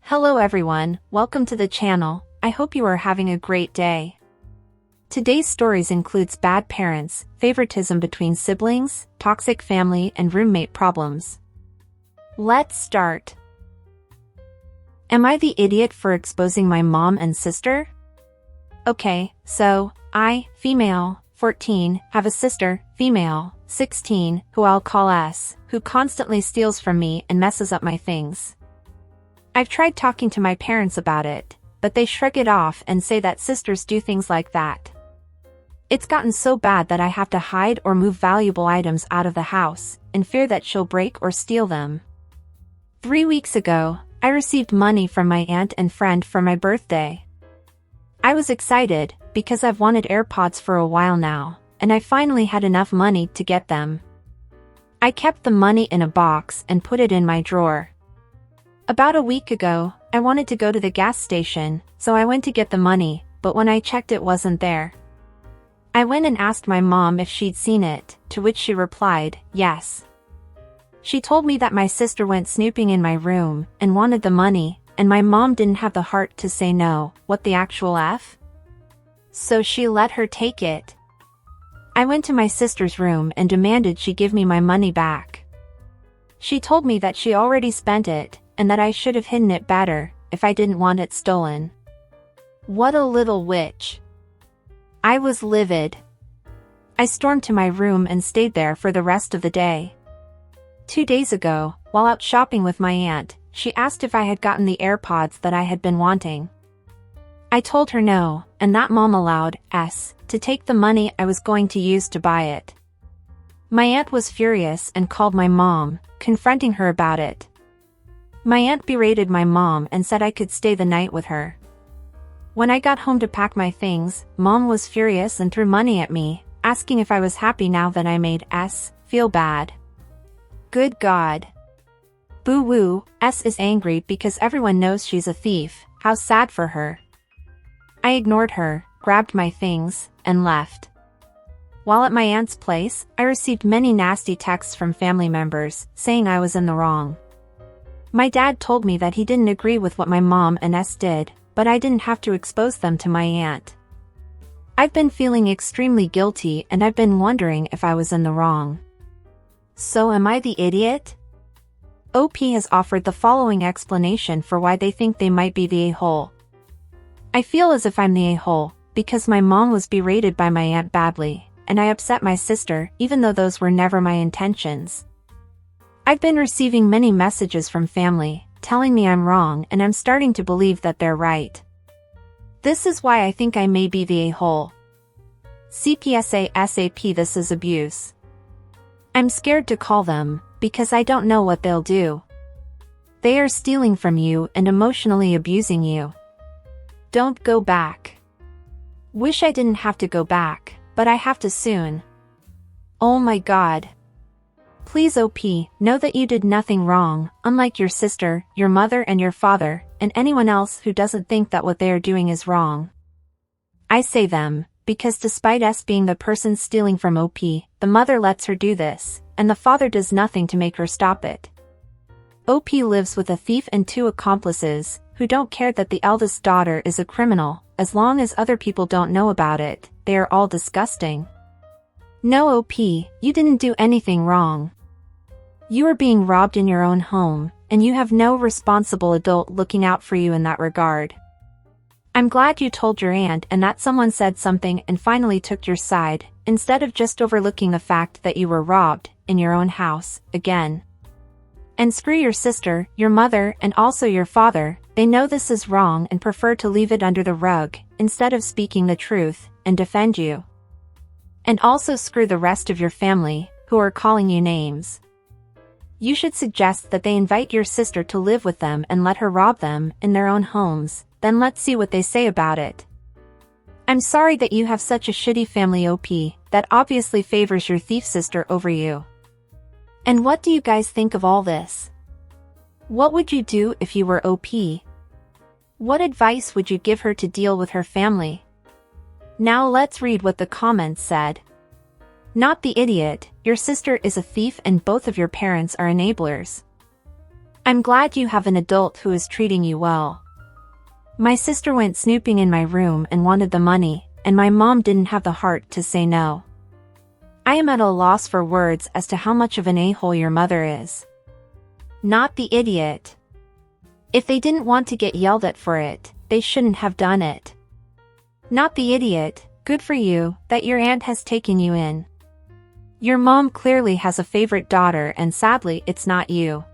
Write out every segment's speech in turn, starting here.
Hello everyone, welcome to the channel. I hope you are having a great day. Today's stories includes bad parents, favoritism between siblings, toxic family and roommate problems. Let's start. Am I the idiot for exposing my mom and sister? Okay, so, I, female, 14, have a sister, female, 16, who I'll call S, who constantly steals from me and messes up my things. I've tried talking to my parents about it, but they shrug it off and say that sisters do things like that. It's gotten so bad that I have to hide or move valuable items out of the house, in fear that she'll break or steal them. 3 weeks ago, I received money from my aunt and friend for my birthday. I was excited, because I've wanted AirPods for a while now, and I finally had enough money to get them. I kept the money in a box and put it in my drawer. About a week ago, I wanted to go to the gas station, so I went to get the money, but when I checked it wasn't there. I went and asked my mom if she'd seen it, to which she replied, yes. She told me that my sister went snooping in my room and wanted the money, and my mom didn't have the heart to say no. What the actual F? So she let her take it. I went to my sister's room and demanded she give me my money back. She told me that she already spent it, and that I should have hidden it better, if I didn't want it stolen. What a little witch. I was livid. I stormed to my room and stayed there for the rest of the day. 2 days ago, while out shopping with my aunt, she asked if I had gotten the AirPods that I had been wanting. I told her no, and that mom allowed S to take the money I was going to use to buy it. My aunt was furious and called my mom, confronting her about it. My aunt berated my mom and said I could stay the night with her. When I got home to pack my things, mom was furious and threw money at me, asking if I was happy now that I made S feel bad. Good God. Boo-woo, S is angry because everyone knows she's a thief. How sad for her. I ignored her, grabbed my things, and left. While at my aunt's place, I received many nasty texts from family members, saying I was in the wrong. My dad told me that he didn't agree with what my mom and S did, but I didn't have to expose them to my aunt. I've been feeling extremely guilty and I've been wondering if I was in the wrong. So am I the idiot? OP has offered the following explanation for why they think they might be the a-hole. I feel as if I'm the a-hole, because my mom was berated by my aunt badly, and I upset my sister even though those were never my intentions. I've been receiving many messages from family, telling me I'm wrong and I'm starting to believe that they're right. This is why I think I may be the a-hole. CPSA SAP. This is abuse. I'm scared to call them, because I don't know what they'll do. They are stealing from you and emotionally abusing you. Don't go back. Wish I didn't have to go back, but I have to soon. Oh my God. Please OP, know that you did nothing wrong, unlike your sister, your mother and your father, and anyone else who doesn't think that what they are doing is wrong. I say them, because despite S being the person stealing from OP, the mother lets her do this, and the father does nothing to make her stop it. OP lives with a thief and 2 accomplices, who don't care that the eldest daughter is a criminal, as long as other people don't know about it. They are all disgusting. No OP, you didn't do anything wrong. You are being robbed in your own home, and you have no responsible adult looking out for you in that regard. I'm glad you told your aunt and that someone said something and finally took your side, instead of just overlooking the fact that you were robbed, in your own house, again. And screw your sister, your mother and also your father. They know this is wrong and prefer to leave it under the rug, instead of speaking the truth, and defend you. And also screw the rest of your family, who are calling you names. You should suggest that they invite your sister to live with them and let her rob them in their own homes, then let's see what they say about it. I'm sorry that you have such a shitty family OP, that obviously favors your thief sister over you. And what do you guys think of all this? What would you do if you were OP? What advice would you give her to deal with her family? Now let's read what the comments said. Not the idiot, your sister is a thief and both of your parents are enablers. I'm glad you have an adult who is treating you well. My sister went snooping in my room and wanted the money, and my mom didn't have the heart to say no. I am at a loss for words as to how much of an a-hole your mother is. Not the idiot. If they didn't want to get yelled at for it, they shouldn't have done it. Not the idiot. Good for you, that your aunt has taken you in. Your mom clearly has a favorite daughter and sadly it's not you.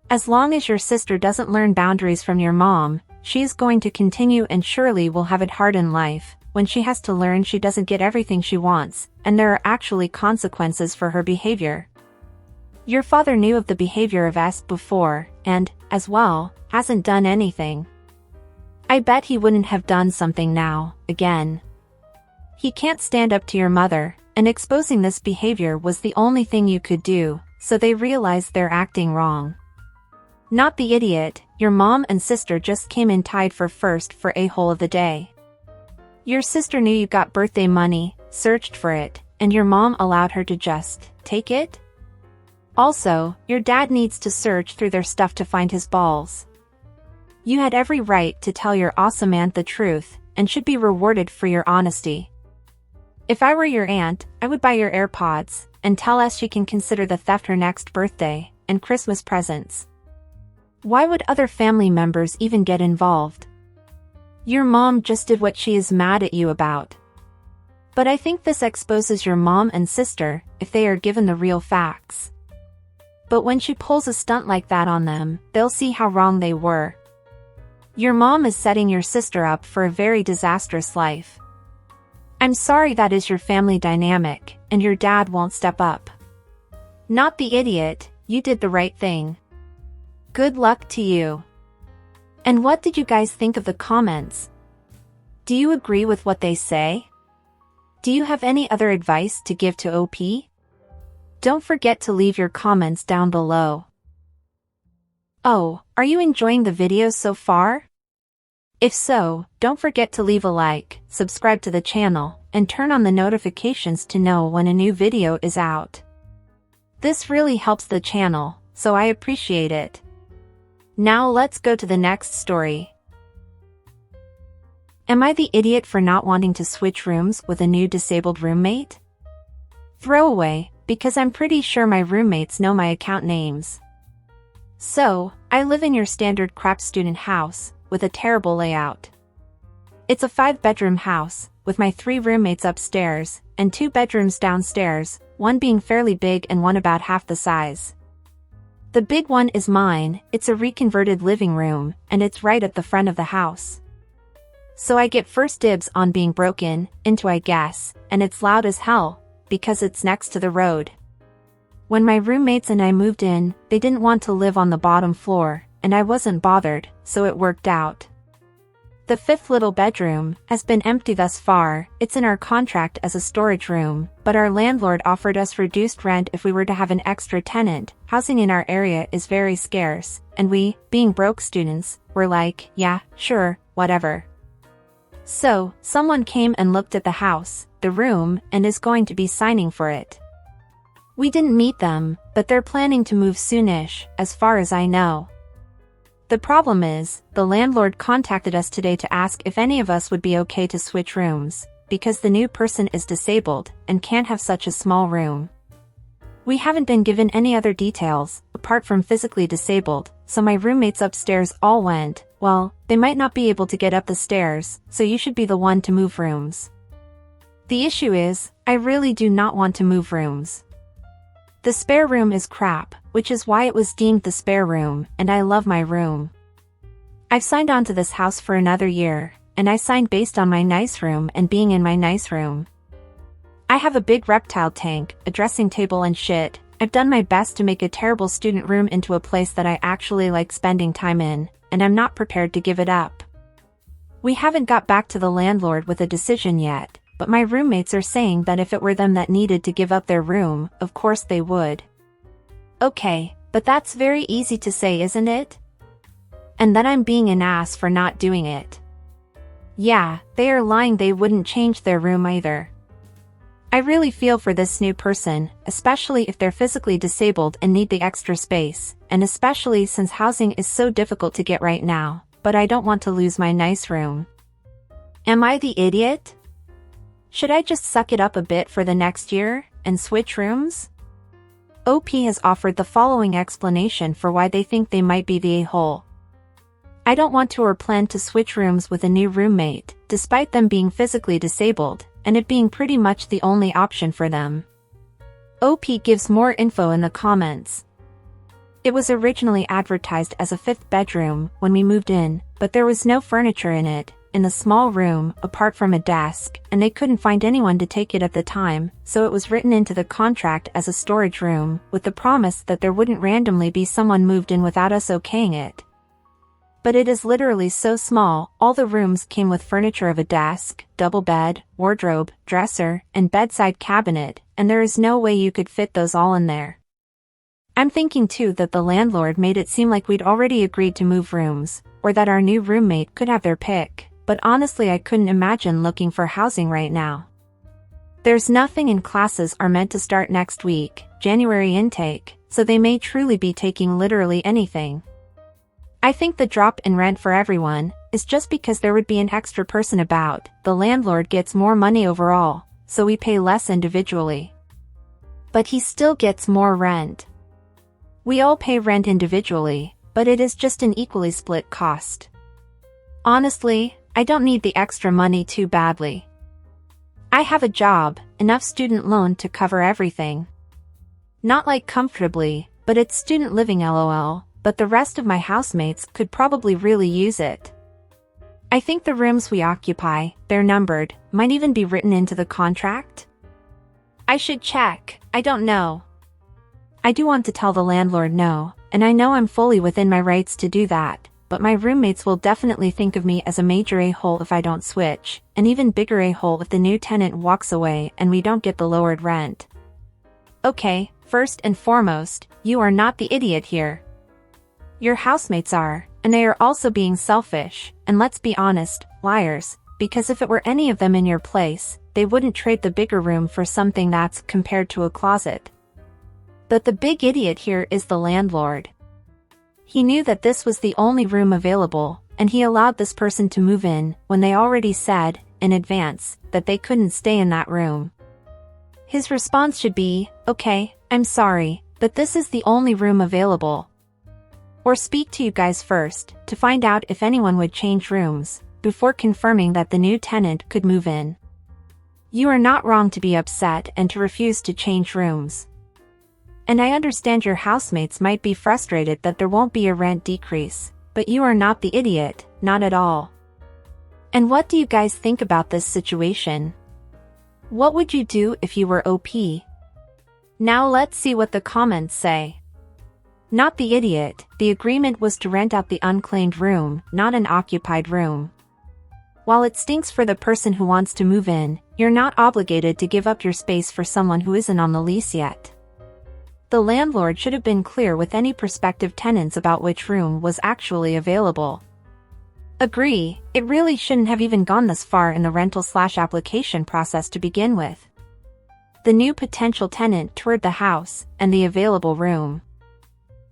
As long as your sister doesn't learn boundaries from your mom, she is going to continue and surely will have it hard in life, when she has to learn she doesn't get everything she wants, and there are actually consequences for her behavior. Your father knew of the behavior of S before, and, as well, hasn't done anything. I bet he wouldn't have done something now, again. He can't stand up to your mother, and exposing this behavior was the only thing you could do, so they realize they're acting wrong. Not the idiot, your mom and sister just came in tied for first for a-hole of the day. Your sister knew you got birthday money, searched for it, and your mom allowed her to just take it? Also, your dad needs to search through their stuff to find his balls. You had every right to tell your awesome aunt the truth, and should be rewarded for your honesty. If I were your aunt, I would buy your AirPods, and tell us she can consider the theft her next birthday, and Christmas presents. Why would other family members even get involved? Your mom just did what she is mad at you about. But I think this exposes your mom and sister, if they are given the real facts. But when she pulls a stunt like that on them, they'll see how wrong they were. Your mom is setting your sister up for a very disastrous life. I'm sorry that is your family dynamic, and your dad won't step up. Not the idiot, you did the right thing. Good luck to you. And what did you guys think of the comments? Do you agree with what they say? Do you have any other advice to give to OP? Don't forget to leave your comments down below. Oh, are you enjoying the video so far? If so, don't forget to leave a like, subscribe to the channel, and turn on the notifications to know when a new video is out. This really helps the channel, so I appreciate it. Now let's go to the next story. Am I the idiot for not wanting to switch rooms with a new disabled roommate? Throwaway, because I'm pretty sure my roommates know my account names. So, I live in your standard crap student house, with a terrible layout. It's a 5-bedroom house, with my 3 roommates upstairs, and 2 bedrooms downstairs, one being fairly big and one about half the size. The big one is mine, it's a reconverted living room, and it's right at the front of the house. So I get first dibs on being broken into, I guess, and it's loud as hell, because it's next to the road. When my roommates and I moved in, they didn't want to live on the bottom floor, and I wasn't bothered, so it worked out. The 5th little bedroom has been empty thus far. It's in our contract as a storage room, but our landlord offered us reduced rent if we were to have an extra tenant. Housing in our area is very scarce, and we, being broke students, were like, yeah, sure, whatever. So, someone came and looked at the house, the room, and is going to be signing for it. We didn't meet them, but they're planning to move soonish, as far as I know. The problem is, the landlord contacted us today to ask if any of us would be okay to switch rooms, because the new person is disabled, and can't have such a small room. We haven't been given any other details, apart from physically disabled, so my roommates upstairs all went, well, they might not be able to get up the stairs, so you should be the one to move rooms. The issue is, I really do not want to move rooms. The spare room is crap, which is why it was deemed the spare room, and I love my room. I've signed on to this house for another year, and I signed based on my nice room and being in my nice room. I have a big reptile tank, a dressing table and shit. I've done my best to make a terrible student room into a place that I actually like spending time in, and I'm not prepared to give it up. We haven't got back to the landlord with a decision yet, but my roommates are saying that if it were them that needed to give up their room, of course they would. Okay, but that's very easy to say, isn't it? And then I'm being an ass for not doing it. Yeah, they are lying, they wouldn't change their room either. I really feel for this new person, especially if they're physically disabled and need the extra space, and especially since housing is so difficult to get right now, but I don't want to lose my nice room. Am I the idiot? Should I just suck it up a bit for the next year, and switch rooms? OP has offered the following explanation for why they think they might be the a-hole. I don't want to or plan to switch rooms with a new roommate, despite them being physically disabled, and it being pretty much the only option for them. OP gives more info in the comments. It was originally advertised as a 5th bedroom when we moved in, but there was no furniture in the small room, apart from a desk, and they couldn't find anyone to take it at the time, so it was written into the contract as a storage room, with the promise that there wouldn't randomly be someone moved in without us okaying it. But it is literally so small, all the rooms came with furniture of a desk, double bed, wardrobe, dresser, and bedside cabinet, and there is no way you could fit those all in there. I'm thinking too that the landlord made it seem like we'd already agreed to move rooms, or that our new roommate could have their pick, but honestly I couldn't imagine looking for housing right now. There's nothing, and classes are meant to start next week, January intake, so they may truly be taking literally anything. I think the drop in rent for everyone is just because there would be an extra person about. The landlord gets more money overall, so we pay less individually. But he still gets more rent. We all pay rent individually, but it is just an equally split cost. Honestly, I don't need the extra money too badly. I have a job, enough student loan to cover everything. Not like comfortably, but it's student living lol, but the rest of my housemates could probably really use it. I think the rooms we occupy, they're numbered, might even be written into the contract? I should check, I don't know. I do want to tell the landlord no, and I know I'm fully within my rights to do that, but my roommates will definitely think of me as a major a-hole if I don't switch, an even bigger a-hole if the new tenant walks away and we don't get the lowered rent. Okay, first and foremost, you are not the idiot here. Your housemates are, and they are also being selfish, and let's be honest, liars, because if it were any of them in your place, they wouldn't trade the bigger room for something that's compared to a closet. But the big idiot here is the landlord. He knew that this was the only room available, and he allowed this person to move in when they already said, in advance, that they couldn't stay in that room. His response should be, okay, I'm sorry, but this is the only room available. Or speak to you guys first, to find out if anyone would change rooms, before confirming that the new tenant could move in. You are not wrong to be upset and to refuse to change rooms. And I understand your housemates might be frustrated that there won't be a rent decrease, but you are not the idiot, not at all. And what do you guys think about this situation? What would you do if you were OP? Now let's see what the comments say. Not the idiot, the agreement was to rent out the unclaimed room, not an occupied room. While it stinks for the person who wants to move in, you're not obligated to give up your space for someone who isn't on the lease yet. The landlord should have been clear with any prospective tenants about which room was actually available. Agree, it really shouldn't have even gone this far in the rental/application process to begin with. The new potential tenant toured the house and the available room.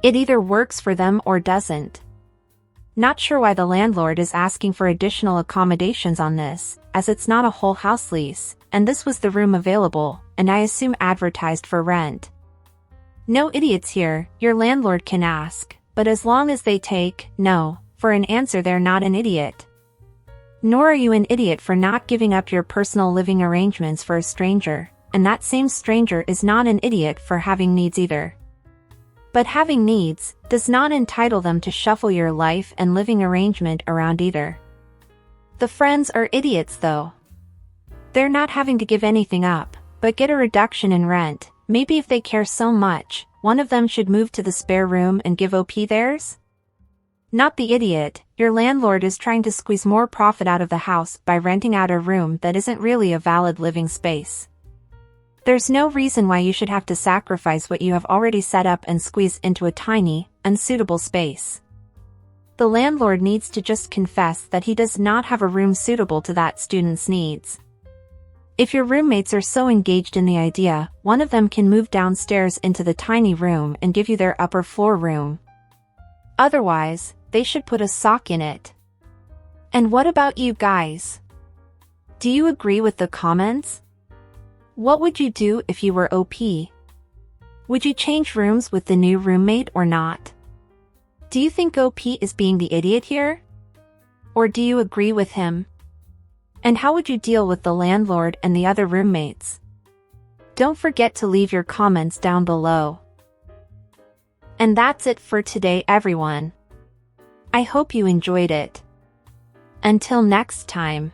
It either works for them or doesn't. Not sure why the landlord is asking for additional accommodations on this, as it's not a whole house lease, and this was the room available, and I assume advertised for rent. No idiots here, your landlord can ask, but as long as they take no for an answer, they're not an idiot. Nor are you an idiot for not giving up your personal living arrangements for a stranger, and that same stranger is not an idiot for having needs either. But having needs does not entitle them to shuffle your life and living arrangement around either. The friends are idiots though. They're not having to give anything up, but get a reduction in rent. Maybe if they care so much, one of them should move to the spare room and give OP theirs? Not the idiot, your landlord is trying to squeeze more profit out of the house by renting out a room that isn't really a valid living space. There's no reason why you should have to sacrifice what you have already set up and squeeze into a tiny, unsuitable space. The landlord needs to just confess that he does not have a room suitable to that student's needs. If your roommates are so engaged in the idea, one of them can move downstairs into the tiny room and give you their upper floor room. Otherwise, they should put a sock in it. And what about you guys? Do you agree with the comments? What would you do if you were OP? Would you change rooms with the new roommate or not? Do you think OP is being the idiot here? Or do you agree with him? And how would you deal with the landlord and the other roommates? Don't forget to leave your comments down below. And that's it for today, everyone. I hope you enjoyed it. Until next time.